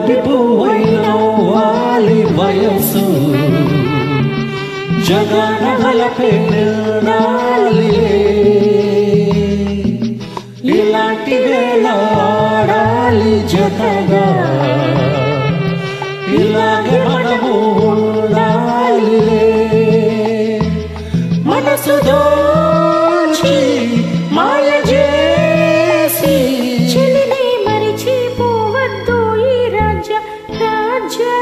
గులాబీ పువ్వై నవ్వాలి వయసు జగన వలపే నిల్లాలిలే ఇలాంటి వేళ ఆడాలి జతగా ఇలాగే మనము ఉండాలిలే మనసు దోచి మాయ చేసి చెలిని మరిచిపోవద్దు ఈ రాజా రాజా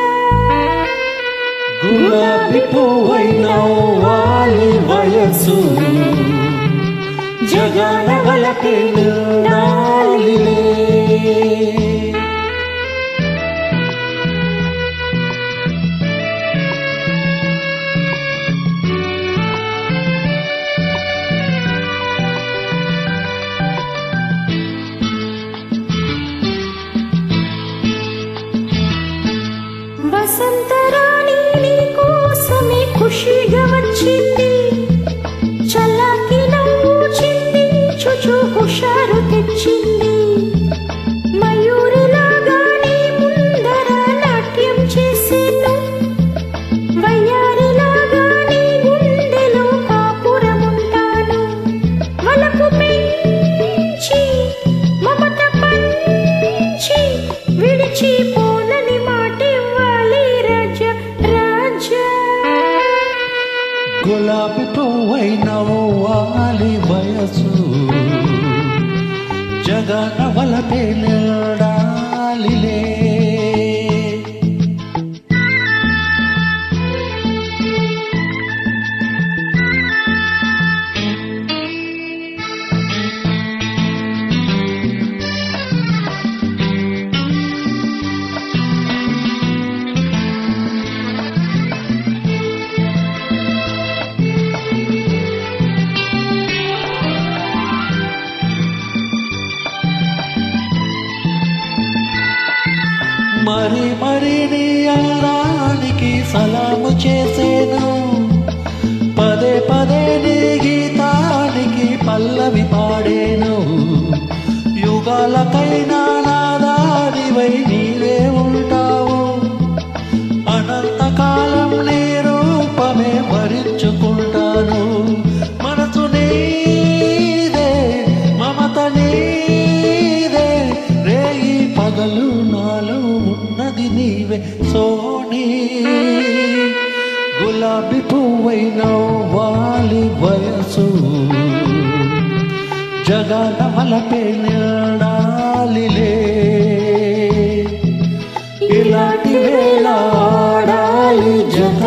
గులాబీ పువ్వై నవ్వాలి వయసు జగన వలపే నిల్లాలిలే వసంతరాణి నీ కోసమే ఖుషిగా వచ్చింది చల్లకి నవ్వు చిందించుచు హుషారు తెచ్చింది మయూరిలాగా నీ ముందర నాట్యం చేసేను వయ్యారిలాగా నీ గుండెలో కాపురముంటాను వలకు పెంచి మమత పంచి విడిచిపోనని గులాబీ పువ్వై నవ్వాలి వయసు జగన వలపే నిల్లాలిలే మరి మరి నీ అల్లానికి సలాము చేసేను పదే పదే నీ గీతానికి పల్లవి పాడేను యుగాలకైనా నాదానివై నీవే ఉంటావు అనంతకాలం నీ రూపమే భరించుకుంటాను మనసు నీదే మమత నీదే రేయి పగలు నాలో ఉన్నది నీవే సోనీ గులాబీ పువ్వై నవ్వాలి వయసు జగన వలపే నిల్లాలిలే ఇలాంటి వేళ ఆడాలి జత